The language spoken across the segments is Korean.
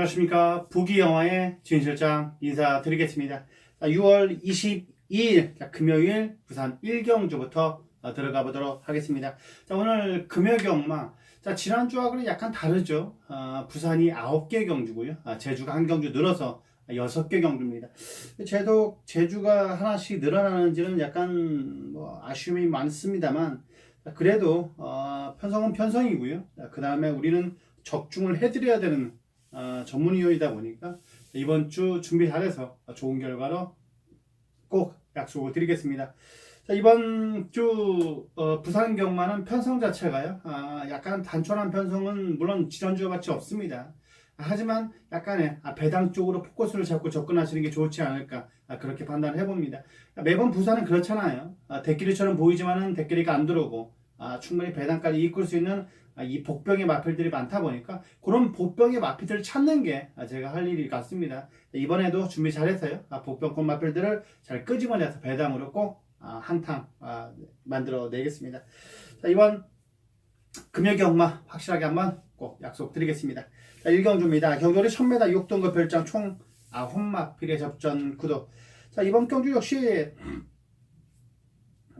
안녕하십니까. 부기영화의 진실장 인사드리겠습니다. 6월 22일 금요일 부산 1경주부터 들어가 보도록 하겠습니다. 자, 오늘 금요경마. 자, 지난주하고는 약간 다르죠. 부산이 9개 경주고요. 제주가 한 경주 늘어서 6개 경주입니다. 제주가 하나씩 늘어나는지는 약간 아쉬움이 많습니다만, 그래도 편성은 편성이고요. 그 다음에 우리는 적중을 해드려야 되는 전문위원이다 보니까 이번 주 준비 잘해서 좋은 결과로 꼭 약속을 드리겠습니다. 자, 이번 주 부산 경마는 편성 자체가요, 약간 단촐한 편성은 물론 지난주와 같이 없습니다. 하지만 약간의 배당 쪽으로 포커스를 잡고 접근하시는 게 좋지 않을까, 그렇게 판단을 해봅니다. 매번 부산은 그렇잖아요. 대끼리처럼 보이지만은 대끼리가 안 들어오고 충분히 배당까지 이끌 수 있는 이 복병의 마필들이 많다 보니까 그런 복병의 마필들을 찾는 게 제가 할 일이 같습니다. 이번에도 준비 잘해서요, 복병권 마필들을 잘 끄집어내서 배당으로 꼭 한탕 만들어 내겠습니다. 자, 이번 금요 경마 확실하게 한번 꼭 약속드리겠습니다. 자, 1경주입니다. 경돌이 1000m 6등급 별장 총 9마필의 접전 구도. 자, 이번 경주 역시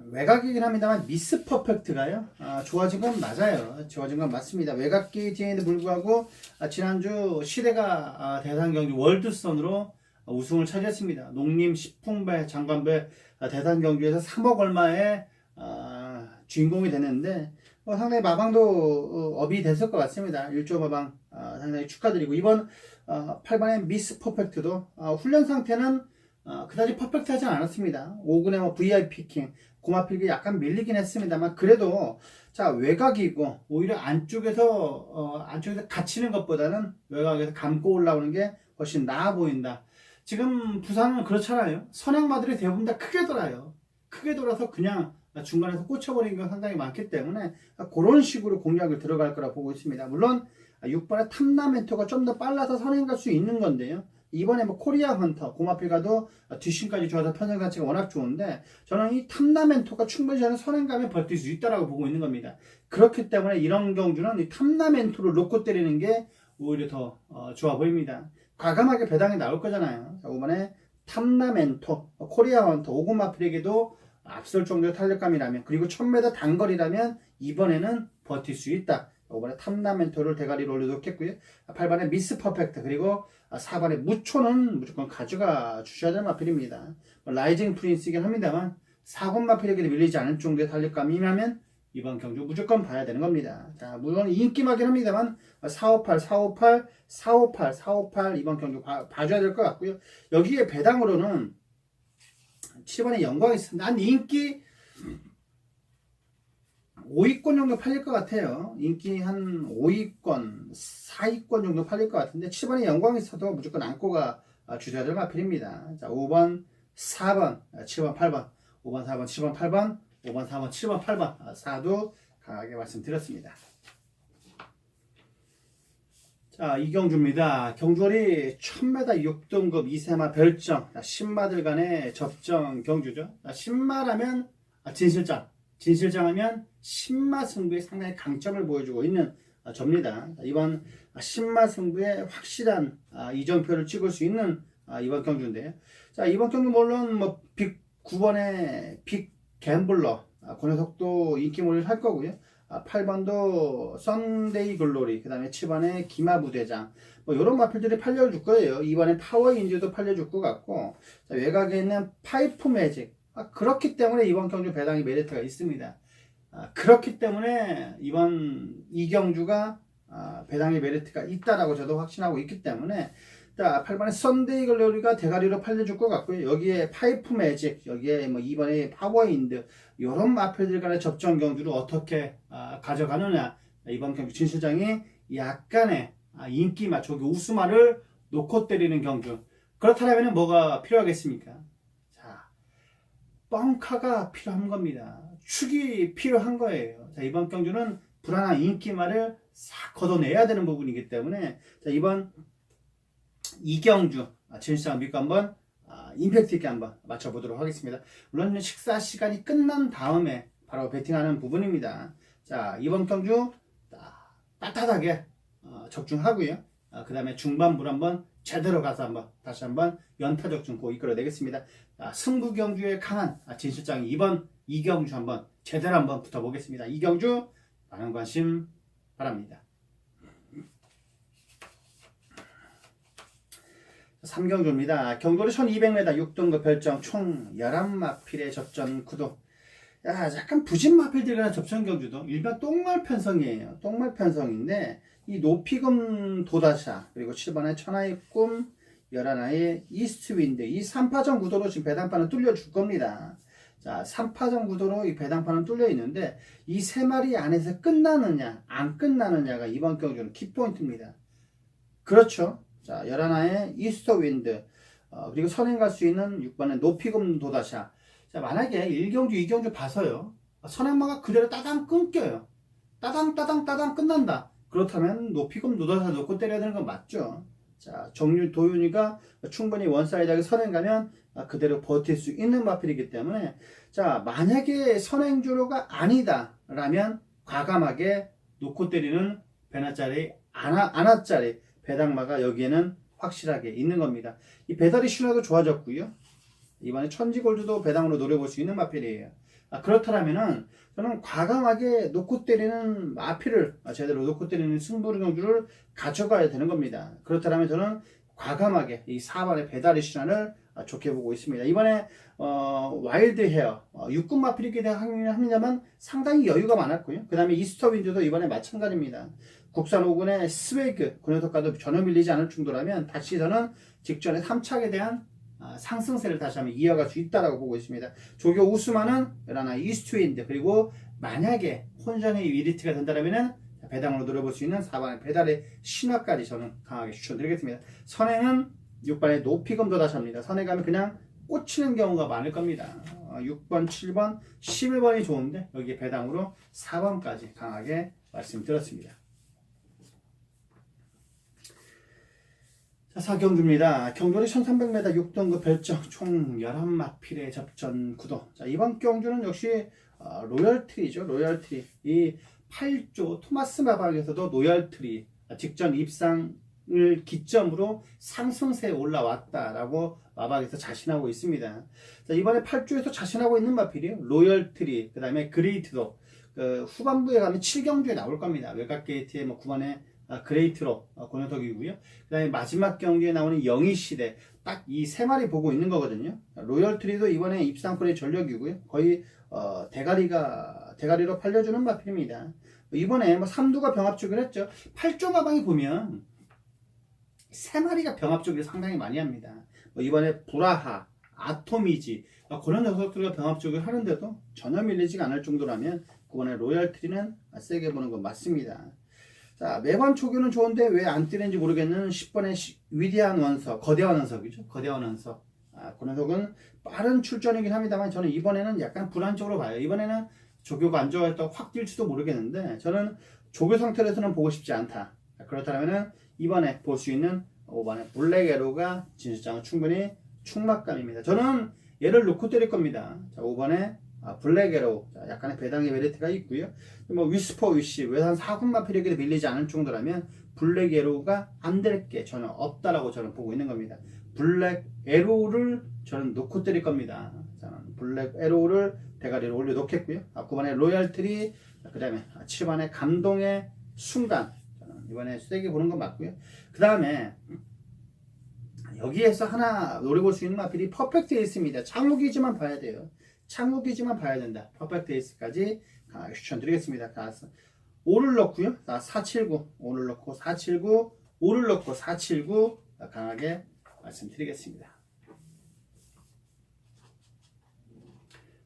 외곽이긴 합니다만 미스 퍼펙트가요, 좋아진 건 맞아요. 좋아진 건 맞습니다. 외곽기 뒤에도 불구하고 지난주 시대가 대상 경주 월드선으로 우승을 차지했습니다. 농림 식품배 장관배 대상 경주에서 3억 얼마의 주인공이 됐는데 상당히 마방도 업이 됐을 것 같습니다. 1조 마방 상당히 축하드리고, 이번 8반의 미스 퍼펙트도 훈련 상태는 그다지 퍼펙트하지 않았습니다. 5군의 VIP 킹 고마필기 약간 밀리긴 했습니다만, 그래도 자, 외곽이고 오히려 안쪽에서 갇히는 것보다는 외곽에서 감고 올라오는 게 훨씬 나아 보인다. 지금 부산은 그렇잖아요. 선행마들이 대부분 다 크게 돌아요. 크게 돌아서 그냥 중간에서 꽂혀버리는 게 상당히 많기 때문에 그런 식으로 공략을 들어갈 거라 보고 있습니다. 물론 6번의 탐라멘토가 좀 더 빨라서 선행 갈 수 있는 건데요. 이번에 코리아 헌터 고마필가도 뒷심까지 좋아서 편성 가치가 워낙 좋은데, 저는 이 탐라멘토가 충분히 저는 선행감에 버틸 수 있다라고 보고 있는 겁니다. 그렇기 때문에 이런 경주는 이 탐라멘토를 놓고 때리는 게 오히려 더 좋아 보입니다. 과감하게 배당이 나올 거잖아요. 자, 이번에 탐라멘토 코리아 헌터 오고마필에게도 앞설 정도의 탄력감이라면, 그리고 1000m 단거리라면 이번에는 버틸 수 있다. 이번에 탐라멘토를 대가리로 올려놓겠고요. 8반의 미스 퍼펙트, 그리고 4반의 무초는 무조건 가져가 주셔야 될 마필입니다. 라이징 프린스이긴 합니다만 4권 마필에게도 밀리지 않을 정도의 탄력감이라면 이번 경주 무조건 봐야 되는 겁니다. 자, 물론 인기마긴 합니다만 458, 458, 458, 458 이번 경주 봐줘야 될 것 같고요. 여기에 배당으로는 7번의 영광이 있습니다. 난 인기 5위권 정도 팔릴 것 같아요. 인기 한 5위권, 4위권 정도 팔릴 것 같은데 7번의 영광이 있어도 무조건 안고가 주셔야 될 마필입니다. 자, 5번, 4번, 7번, 8번, 5번, 4번, 7번, 8번, 5번, 4번, 7번, 8번 4도 강하게 말씀드렸습니다. 자, 이경주입니다. 경주월이 1000m 6등급 2세마 별정, 신마들 간의 접전 경주죠. 신마라면 진실장, 진실장하면 신마 승부에 상당히 강점을 보여주고 있는 접니다. 이번 신마 승부에 확실한 이정표를 찍을 수 있는 이번 경주인데요. 자, 이번 경주 물론 빅 9번의 빅 갬블러 그 녀석도 인기몰이를 할 거고요. 8번도 썬데이 글로리, 그 다음에 7번에 기마부대장, 이런 마필들이 팔려줄 거예요. 이번에 파워인즈도 팔려줄 것 같고, 자, 외곽에 있는 파이프 매직, 그렇기 때문에 이번 경주 배당이 메리트가 있습니다. 그렇기 때문에 이번 이 경주가 배당의 메리트가 있다라고 저도 확신하고 있기 때문에, 자, 8번의 썬데이 글로리가 대가리로 팔려줄 것 같고요. 여기에 파이프 매직, 여기에 2번의 파워인드, 이런 마필들 간의 접전 경주를 어떻게 가져가느냐. 이번 경주 진실장이 약간의 인기마, 저기 우수마를 놓고 때리는 경주. 그렇다면 뭐가 필요하겠습니까? 자, 뻥카가 필요한 겁니다. 축이 필요한 거예요. 자, 이번 경주는 불안한 인기마를 싹 걷어내야 되는 부분이기 때문에, 자, 이번 이경주 진실장 믿고 한번 임팩트 있게 한번 맞춰보도록 하겠습니다. 물론 식사 시간이 끝난 다음에 바로 베팅하는 부분입니다. 자, 이번 경주 따뜻하게 적중하고요. 그 다음에 중반부를 한번 제대로 가서 한번 다시 한번 연타적 증포 이끌어내겠습니다. 승부 경주에 강한 진 실장 2번 이경주 한번 제대로 한번 붙어보겠습니다. 이경주 많은 관심 바랍니다. 3경주입니다. 경도리 1200m 6등급 별정 총 11마필의 접전 구도. 약간 부진 마필들이 가는 접전 경주도 일반 똥말 편성이에요. 똥말 편성인데 이 높이금 도다샤 그리고 7번의 천하의 꿈 11화의 이스트윈드 이 3파전 구도로 지금 배당판을 뚫려줄 겁니다. 자, 3파전 구도로 이 배당판은 뚫려 있는데 이 세 마리 안에서 끝나느냐 안 끝나느냐가 이번 경주는 키포인트입니다. 그렇죠. 자, 11화의 이스트윈드 그리고 선행 갈 수 있는 6번의 높이금 도다샤. 자, 만약에 1경주 2경주 봐서요 선행마가 그대로 따당 끊겨요. 따당 끝난다. 그렇다면 높이금 도다샤 놓고 때려야 되는 건 맞죠. 자, 정률 도윤이가 충분히 원사이드하게 선행 가면 그대로 버틸 수 있는 마필이기 때문에 자, 만약에 선행주로가 아니다 라면 과감하게 놓고 때리는 배나짜리 아나짜리 배당마가 여기에는 확실하게 있는 겁니다. 이 배달이 신화도 좋아졌고요. 이번에 천지골드도 배당으로 노려볼 수 있는 마필이에요. 그렇다면은 저는 과감하게 놓고 때리는 마필을 제대로 놓고 때리는 승부르 경주를 가져가야 되는 겁니다. 그렇다면 저는 과감하게 이 4번의 배달의 신화를 좋게 보고 있습니다. 이번에 와일드 헤어 육군 마필이기도 합니다만 상당히 여유가 많았고요. 그 다음에 이스터 윈드도 이번에 마찬가지입니다. 국산 5군의 스웨그 그 녀석과도 전혀 밀리지 않을 정도라면 다시 저는 직전에 3착에 대한 상승세를 다시 한번 이어갈 수 있다고 보고 있습니다. 조교 우스만은 하나 이스트윈드 그리고 만약에 혼전의 위리트가 된다면 배당으로 노려볼 수 있는 4번의 배달의 신화까지 저는 강하게 추천드리겠습니다. 선행은 6번의 높이금 도다샤입니다. 선행 가면 그냥 꽂히는 경우가 많을 겁니다. 6번, 7번, 11번이 좋은데 여기에 배당으로 4번까지 강하게 말씀드렸습니다. 자, 4경주입니다. 경주리 1300m 6등급 별정 총 11마필의 접전 구도. 자, 이번 경주는 역시 로열트리죠. 로열트리. 이 8조 토마스 마박에서도 로열트리 직전 입상을 기점으로 상승세에 올라왔다라고 마박에서 자신하고 있습니다. 자, 이번에 8조에서 자신하고 있는 마필이에요. 로열트리, 그 다음에 그레이트도 후반부에 가면 7경주에 나올 겁니다. 외곽 게이트에 9번에 그레이트로 고녀석이고요. 그 다음에 마지막 경기에 나오는 영희시대 딱 이 세 마리 보고 있는 거거든요. 로열트리도 이번에 입상권의 전력이고요. 거의 대가리로 팔려주는 마필입니다. 이번에 3두가 병합쪽을 했죠. 8조 마방에 보면 세 마리가 병합쪽을 상당히 많이 합니다. 이번에 브라하, 아토미지 그런 녀석들과 병합쪽을 하는데도 전혀 밀리지가 않을 정도라면 그번에 로열트리는 세게 보는 건 맞습니다. 자, 매번 초교는 좋은데 왜 안 뛰는지 모르겠는 10번의 위대한 원석, 거대한 원석이죠. 거대한 원석. 그 녀석은 빠른 출전이긴 합니다만 저는 이번에는 약간 불안적으로 봐요. 이번에는 조교가 안 좋아했다고 확 뛸지도 모르겠는데 저는 조교 상태로서는 보고 싶지 않다. 그렇다면 이번에 볼 수 있는 5번의 블랙 에로가 진실장은 충분히 충막감입니다. 저는 얘를 놓고 때릴 겁니다. 자, 5번에 블랙 에로 약간의 배당의 메리트가 있고요. 위스퍼 위시 외산 4군 마필에게도 밀리지 않을 정도라면 블랙 에로가 안 될 게 전혀 없다라고 저는 보고 있는 겁니다. 블랙 에로를 저는 놓고 때릴 겁니다. 저는 블랙 에로를 대가리로 올려 놓겠고요. 9번에 로얄트리, 그 다음에 7번에 감동의 순간 저는 이번에 세게 보는 건 맞고요. 그 다음에 여기에서 하나 노려볼 수 있는 마필이 퍼펙트 에이스입니다. 창욱이지만 봐야 돼요. 창욱이지만 봐야 된다. 퍼펙트 에이스까지 강하게 추천드리겠습니다. 5를 넣고요. 479, 5를 넣고 479, 5를 넣고 479 강하게 말씀드리겠습니다.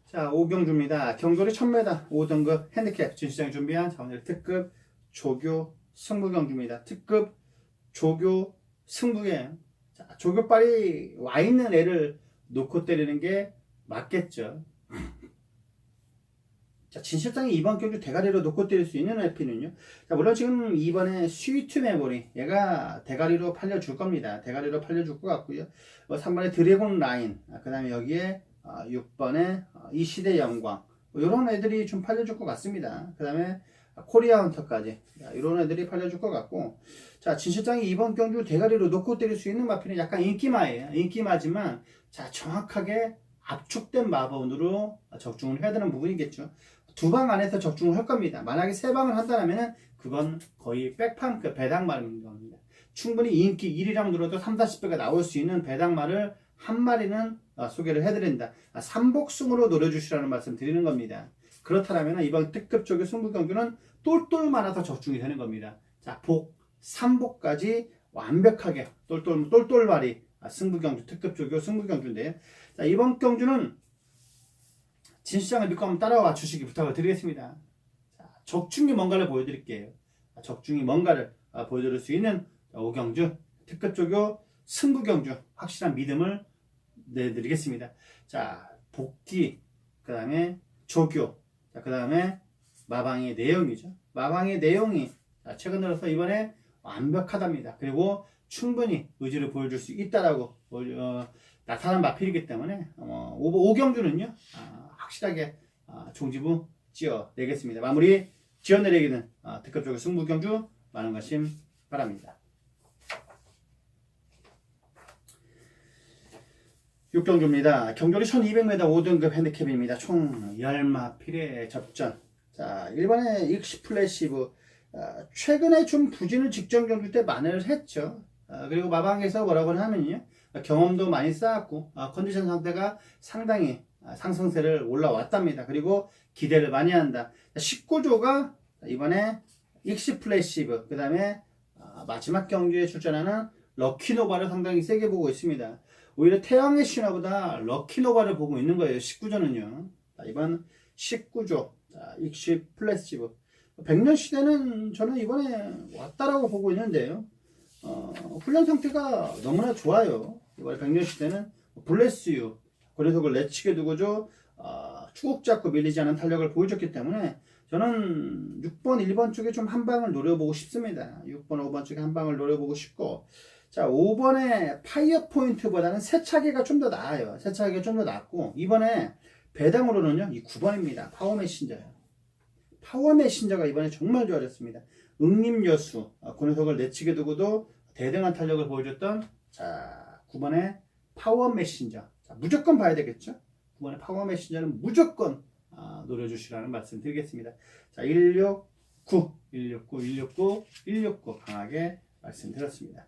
자, 5경주입니다. 경돌이 1000m 5등급 핸디캡 진시장이 준비한 오늘 특급 조교 승부경주입니다. 특급 조교 승부예요. 자, 조교빨이 와 있는 애를 놓고 때리는 게 맞겠죠. 자, 진실장이 이번 경주 대가리로 놓고 때릴 수 있는 LP는요. 자, 물론 지금 이번에 스위트 메모리 얘가 대가리로 팔려줄 겁니다. 대가리로 팔려줄 것 같고요. 3번에 드래곤 라인, 그 다음에 여기에 6번에 이 시대 영광 이런 애들이 좀 팔려줄 것 같습니다. 그 다음에 코리아 헌터까지. 이런 애들이 팔려줄 것 같고. 자, 진 실장이 이번 경주 대가리로 놓고 때릴 수 있는 마필은 약간 인기마예요. 인기마지만, 자, 정확하게 압축된 마법으로 적중을 해야 되는 부분이겠죠. 두 방 안에서 적중을 할 겁니다. 만약에 세 방을 한다면 그건 거의 백판급 배당말인 겁니다. 충분히 인기 1위랑 들어도 3, 40배가 나올 수 있는 배당말을 한 마리는 소개를 해드린다. 삼복승으로 노려주시라는 말씀 드리는 겁니다. 그렇다면 이번 특급 쪽의 승부 경주는 똘똘 말아서 적중이 되는 겁니다. 자, 복, 삼복까지 완벽하게 똘똘말이 승부 경주, 특급 쪽의 승부 경주인데요. 자, 이번 경주는 진시장을 믿고 한번 따라와 주시기 부탁을 드리겠습니다. 자, 적중이 뭔가를 보여드릴게요. 적중이 뭔가를 보여드릴 수 있는 오경주, 특급 조교, 승부 경주, 확실한 믿음을 내드리겠습니다. 자, 복귀, 그 다음에 조교, 그 다음에 마방의 내용이죠. 마방의 내용이 최근 들어서 이번에 완벽하답니다. 그리고 충분히 의지를 보여줄 수 있다라고 나타난 마필이기 때문에 오경주는요 확실하게 종지부 지어내겠습니다. 마무리 지어내리기는 특급적인 승부경주 많은 관심 바랍니다. 6경주입니다. 경돌이 1200m 5등급 핸디캡입니다. 총 10마필의 접전. 자, 1번에 익시 플래시브. 최근에 좀 부진을 직전 경주 때 만회를 했죠. 그리고 마방에서 뭐라고 하면요. 경험도 많이 쌓았고, 컨디션 상태가 상당히 상승세를 올라왔답니다. 그리고 기대를 많이 한다. 19조가 이번에 익시 플래시브, 그 다음에 마지막 경주에 출전하는 럭키노바를 상당히 세게 보고 있습니다. 오히려 태양의 신화보다 럭키노바를 보고 있는 거예요. 19조는요. 이번 19조 익시 플래시브 100년 시대는 저는 이번에 왔다라고 보고 있는데요. 훈련 상태가 너무나 좋아요. 이번에 100년 시대는 블레스유 그래서 그걸 내치게 두고죠. 추국 잡고 밀리지 않은 탄력을 보여줬기 때문에 저는 6번, 1번 쪽에 좀 한 방을 노려보고 싶습니다. 6번, 5번 쪽에 한 방을 노려보고 싶고, 자, 5번에 파이어 포인트보다는 세차기가 좀 더 나아요. 세차기가 좀 더 낫고, 이번에 배당으로는요, 이 9번입니다. 파워 메신저요. 파워 메신저가 이번에 정말 좋아졌습니다. 응림여수, 그 녀석을 내치게 두고도 대등한 탄력을 보여줬던, 자, 9번의 파워 메신저. 자, 무조건 봐야 되겠죠? 9번의 파워 메신저는 무조건 노려주시라는 말씀 드리겠습니다. 자, 169, 169, 169, 169 강하게 말씀드렸습니다.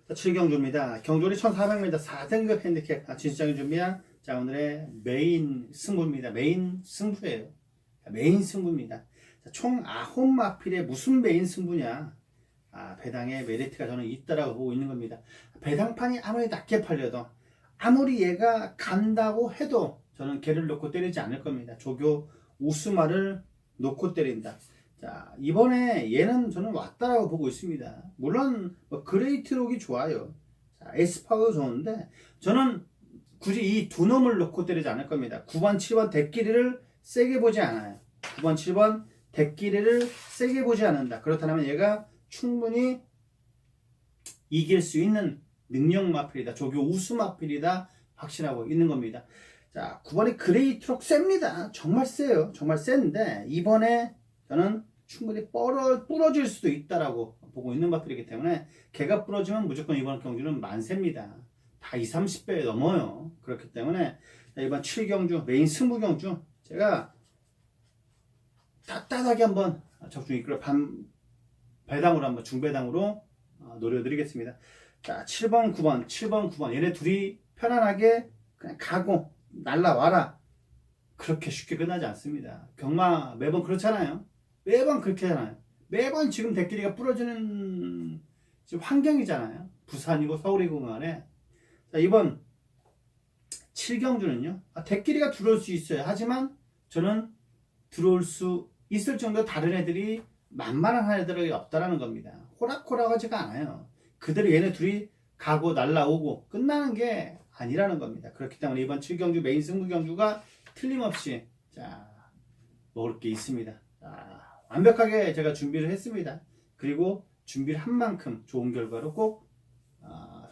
자, 7경주입니다. 경주리 1400m 4등급 핸디캡 진시장이 준비한 자, 오늘의 메인 승부입니다. 메인 승부예요. 메인 승부입니다. 자, 총 9마필의 무슨 메인 승부냐? 배당의 메리트가 저는 있다라고 보고 있는 겁니다. 배당판이 아무리 낮게 팔려도 아무리 얘가 간다고 해도 저는 걔를 놓고 때리지 않을 겁니다. 조교 우스마를 놓고 때린다. 자, 이번에 얘는 저는 왔다라고 보고 있습니다. 물론 그레이트록이 좋아요. 자, 에스파도 좋은데 저는 굳이 이 두 놈을 놓고 때리지 않을 겁니다. 9번, 7번 대끼리를 세게 보지 않아요. 9번, 7번 대끼리를 세게 보지 않는다. 그렇다면 얘가 충분히 이길 수 있는 능력 마필이다. 조교 우수 마필이다. 확신하고 있는 겁니다. 자, 9번이 그레이트록 셉니다. 정말 세요. 정말 센데 이번에 저는 충분히 부러질 수도 있다라고 보고 있는 마필이기 때문에 걔가 부러지면 무조건 이번 경주는 만세입니다. 다 20, 30배 넘어요. 그렇기 때문에 이번 7경주 메인 승부 경주 제가 따뜻하게 한번 적중 이끌어 배당으로 한번 중배당으로 노려드리겠습니다. 자, 7번, 9번, 7번, 9번 얘네 둘이 편안하게 그냥 가고 날라와라. 그렇게 쉽게 끝나지 않습니다. 경마 매번 그렇잖아요. 매번 그렇게 하잖아요. 매번 지금 대끼리가 부러지는 지금 환경이잖아요. 부산이고 서울이고 간에. 자, 이번 7경주는요. 대끼리가 들어올 수 있어요. 하지만 저는 들어올 수 있을 정도 다른 애들이 만만한 애들이 없다라는 겁니다. 호락호락하지가 않아요. 그대로 얘네 둘이 가고 날라오고 끝나는 게 아니라는 겁니다. 그렇기 때문에 이번 7경주 메인 승부 경주가 틀림없이 자, 먹을 게 있습니다. 자, 완벽하게 제가 준비를 했습니다. 그리고 준비를 한 만큼 좋은 결과로 꼭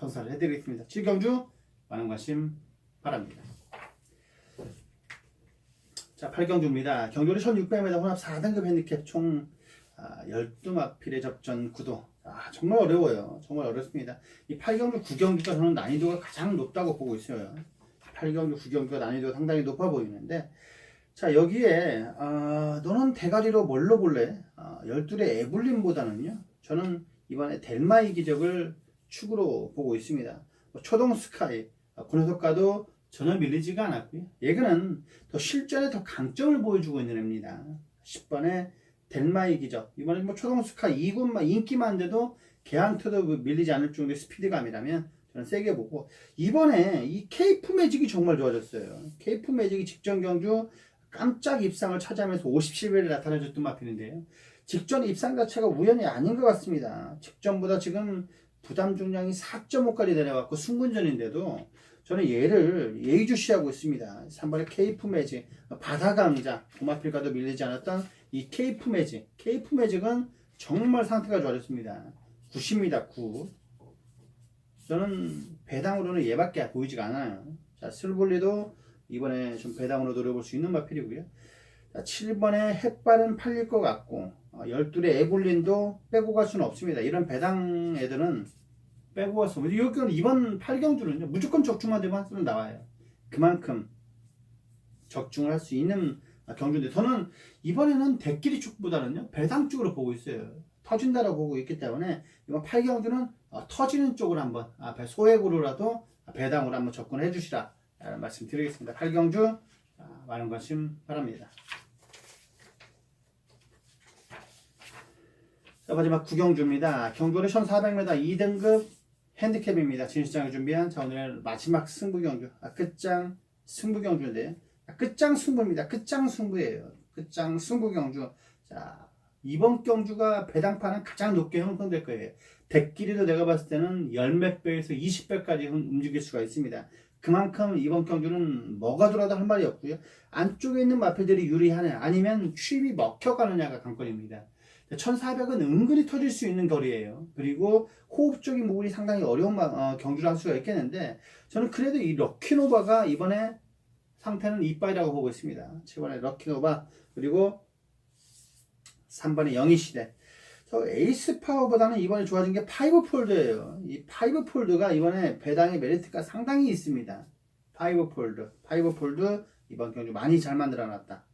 선사를 해드리겠습니다. 7경주 많은 관심 바랍니다. 자, 8경주입니다. 경주는 1600m 혼합 4등급 핸디캡 총 12마필의 접전 구도. 정말 어려워요. 정말 어렵습니다. 이 8경주 9경주가 저는 난이도가 가장 높다고 보고 있어요. 8경주 9경주가 난이도가 상당히 높아 보이는데, 자, 여기에 너는 대가리로 뭘로 볼래? 12의 에블린보다는요, 저는 이번에 델마이 기적을 축으로 보고 있습니다. 초동 스카이, 그 녀석과도 전혀 밀리지가 않았고요. 얘는 더 실전에 더 강점을 보여주고 있는 애입니다. 10번에 델마이 기적. 이번에 뭐 초동 스카이 이곳만 인기만 돼도 걔한테도 밀리지 않을 정도의 스피드감이라면 저는 세게 보고, 이번에 이 케이프 매직이 정말 좋아졌어요. 케이프 매직이 직전 경주 깜짝 입상을 차지하면서 57배를 나타내줬던 마필인데요. 직전 입상 자체가 우연이 아닌 것 같습니다. 직전보다 지금 부담 중량이 4.5까지 내려갔고 승분전인데도 저는 얘를 예의주시하고 있습니다. 3번에 케이프 매직, 바다 강자, 고마필과도 밀리지 않았던 이 케이프 매직. 케이프 매직은 정말 상태가 좋아졌습니다. 9입니다. 9. 저는 배당으로는 얘밖에 보이지가 않아요. 자, 슬볼리도 이번에 좀 배당으로 노려볼 수 있는 마필이고요. 자, 7번에 햇발은 팔릴 것 같고, 12의 에블린도 빼고 갈 수는 없습니다. 이런 배당 애들은 빼고 갈 수 없습니다. 여기는 이번 8경주는요, 무조건 적중만 되면 한 수는 나와요. 그만큼 적중을 할 수 있는 경주인데, 저는 이번에는 대끼리 축보다는요, 배당 쪽으로 보고 있어요. 터진다라고 보고 있기 때문에, 이번 8경주는 터지는 쪽으로 한번, 소액으로라도 배당으로 한번 접근해 주시라. 라는 말씀 드리겠습니다. 8경주 많은 관심 바랍니다. 자, 마지막 9경주입니다. 경주는 1400m 2등급 핸디캡입니다. 진시장을 준비한 자, 오늘 마지막 승부경주, 끝장 승부경주인데요. 끝장 승부입니다. 끝장 승부예요. 끝장 승부경주. 자, 이번 경주가 배당판은 가장 높게 형성될 거예요. 대끼리도 내가 봤을 때는 10몇 배에서 20배까지 움직일 수가 있습니다. 그만큼 이번 경주는 뭐가 돌아도 할 말이 없고요. 안쪽에 있는 마필들이 유리하냐, 아니면 취입이 먹혀가느냐가 관건입니다. 1400은 은근히 터질 수 있는 거리예요. 그리고 호흡적인 부분이 상당히 어려운 경주를 할 수가 있겠는데, 저는 그래도 이 럭키노바가 이번에 상태는 이빠이라고 보고 있습니다. 7번에 럭키노바, 그리고 3번에 영희시대. 에이스 파워보다는 이번에 좋아진 게 파이브 폴드예요. 이 파이브 폴드가 이번에 배당의 메리트가 상당히 있습니다. 파이브 폴드 이번 경주 많이 잘 만들어놨다.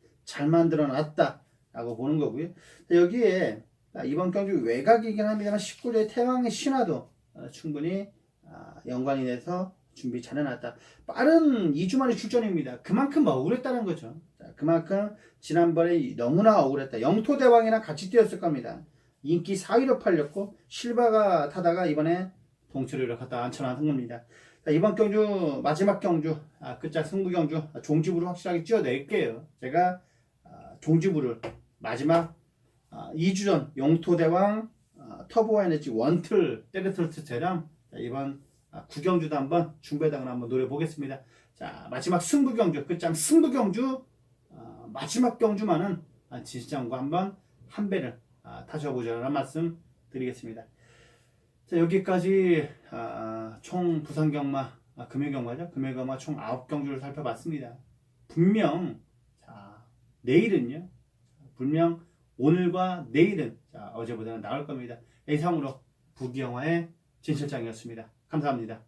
라고 보는 거고요. 여기에 이번 경주 외곽이긴 합니다만 19조의 태왕의 신화도 충분히 연관이 돼서 준비 잘 해놨다. 빠른 2주 만에 출전입니다. 그만큼 억울했다는 거죠. 그만큼 지난번에 너무나 억울했다. 영토대왕이랑 같이 뛰었을 겁니다. 인기 4위로 팔렸고 실바가 타다가 이번에 동치를 갖다 앉혀놨은 겁니다. 자, 이번 경주 마지막 경주, 끝장 승부 경주 종지부를 확실하게 찌어낼게요. 제가 종지부를 마지막 2주 전 용토대왕 터보 에너지 원틀 때르트르트처럼 이번 9경주도 한번 중배당을 한번 노려보겠습니다. 자, 마지막 승부 경주, 끝장 승부 경주, 마지막 경주만은 진시장과 한번 한 배를 타셔보자라는 말씀 드리겠습니다. 자, 여기까지 총 부산경마, 금요경마죠. 금요경마 총 9경주를 살펴봤습니다. 분명 내일은요, 분명 오늘과 내일은 어제보다는 나을 겁니다. 이상으로 부기영화의 진실장이었습니다. 감사합니다.